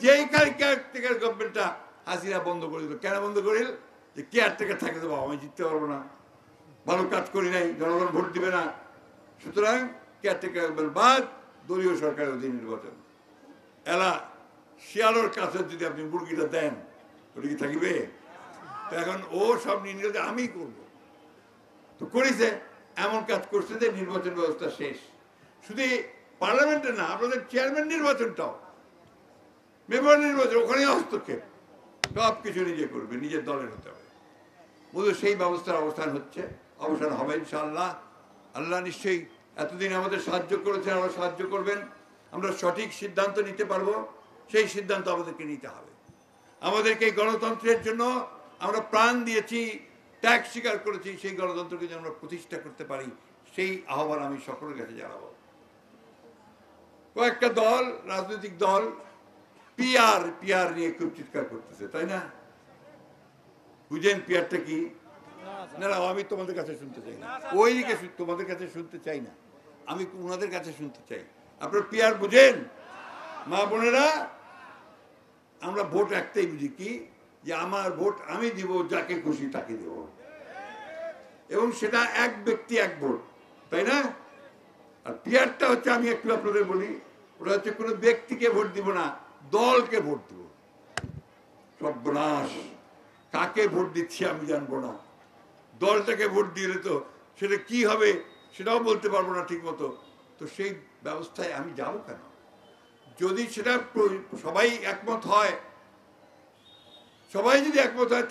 যেই কেয়ারটেকার গভর্নমেন্টটা হাসিনা বন্ধ করে দিল। কেন বন্ধ করিল? যে কেয়ারটেকার থাকে তো বাবা আমি জিততে পারবো না, ভালো কাজ করি নাই, জনগণ ভোট দিবে না, সুতরাং কেয়ারটেকার বাদ, দলীয় সরকারের অধীন নির্বাচন। এলা শিয়ালোর কাছে যদি আপনি মুরগিটা দেন ওটা কি থাকিবে? তো এখন ও সব নির্বাচন আমি করব, তো করেছে, এমন কাজ করছে যে নির্বাচন ব্যবস্থা শেষ। শুধু পার্লামেন্টে না, আপনাদের চেয়ারম্যান নির্বাচনটাও, মেম্বার নির্বাচন, ওখানেই হস্তক্ষেপ, সব কিছু নিজে করবে, নিজের দলের হতে হবে। বুঝলো সেই ব্যবস্থার অবসান হবে ইনশাআল্লাহ। আল্লাহ নিশ্চয়ই এতদিন আমাদের সাহায্য করেছেন, আমরা সাহায্য করবেন। আমরা সঠিক সিদ্ধান্ত নিতে পারবো, সেই সিদ্ধান্ত আমাদেরকে নিতে হবে। আমাদেরকে এই গণতন্ত্রের জন্য আমরা প্রাণ দিয়েছি, ত্যাগ স্বীকার করেছি, সেই গণতন্ত্রকে যেন আমরা প্রতিষ্ঠা করতে পারি, সেই আহ্বান আমি সকলের কাছে জানাবো। কয়েকটা দল, রাজনৈতিক দল পিআর নিয়ে খুব চিৎকার করতেছে, তাই না? বুঝেন পিআরটা কি? না না, আমি তোমাদের কাছে শুনতে চাই না, ওই দিকে তোমাদের কাছে শুনতে চাই না, আমি ওনাদের কাছে শুনতে চাই। আপনার পিআর বুঝেন? মা বোনেরা, আমরা ভোট একটাই বুঝি, কি যে আমার ভোট আমি দিব, যাকে খুশি তাকে দেব, এবং সেটা এক ব্যক্তি এক ভোট, তাই না? আর পিআরটা হচ্ছে, আমি একটু আপনাদের বলি, ওটা হচ্ছে কোনো ব্যক্তিকে ভোট দিব না, দলকে ভোট দিব। সর্বনাশ, কাকে ভোট দিচ্ছি আমি জানবো না, দলটাকে ভোট দিলে তো সেটা কি হবে সেটাও বলতে পারবো না ঠিক মতো। তো সেই ব্যবস্থায় আমি যাবো কেন? যদি সেটা সবাই একমত হয়,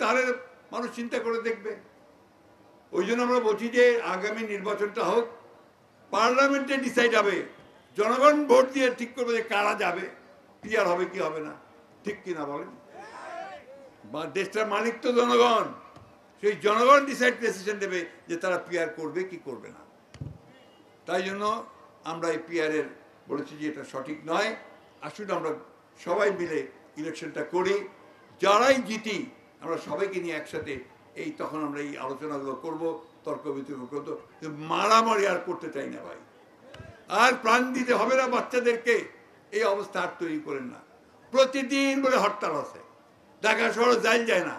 তাহলে মানুষ চিন্তা করে দেখবে। ওই জন্য আমরা বলছি যে আগামী নির্বাচনটা হোক, পার্লামেন্টে ডিসাইড হবে, জনগণ ভোট দিয়ে ঠিক করবে যে কারা যাবে, পিআর হবে কি হবে না, ঠিক কিনা বলেন? বা দেশটার মালিক তো জনগণ, সেই জনগণ ডিসিশন দেবে যে তারা পিআর করবে কি করবে না। তাই জন্য আমরা এই পিআরের বলেছি যে এটা সঠিক নয়। আসুন আমরা সবাই মিলে ইলেকশনটা করি, যারাই জিতি আমরা সবাইকে নিয়ে একসাথে তখন আমরা এই আলোচনাগুলো করবো, তর্ক বিতর্ক করবো। মারামারি আর করতে চাই না ভাই, আর প্রাণ দিতে হবে না বাচ্চাদেরকে। এই অবস্থা আর তৈরি করেন না। প্রতিদিন বলে হরতাল আছে, ঢাকা শহরে যায় না,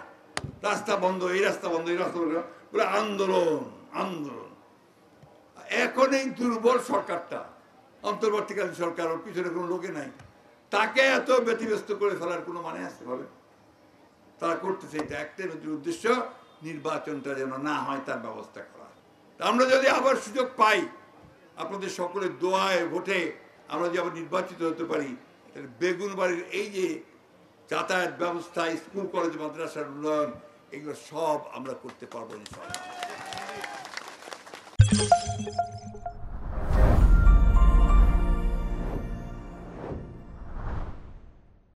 রাস্তা বন্ধ, এই রাস্তা বন্ধ, এই রাস্তা বন্ধ, বলে আন্দোলন। এখন এই দুর্বল সরকারটা, অন্তর্বর্তীকালীন সরকার, ওর পিছনে কোনো লোকে নাই, তাকে এত ব্যতিব্যস্ত করে ফেলার কোনো মানে আছে বলে? তারা করতেছে এটা একটাই উদ্দেশ্য, নির্বাচনটা যেন না হয় তার ব্যবস্থা করা। আমরা যদি আবার সুযোগ পাই, আপনাদের সকলের দোয়ায় ভোটে আমরা যদি আবার নির্বাচিত হতে পারি, তাহলে বেগুনবাড়ির এই যে যাতায়াত ব্যবস্থা, স্কুল কলেজ মাদ্রাসার উন্নয়ন, এগুলো সব আমরা করতে পারবো ইনশাআল্লাহ।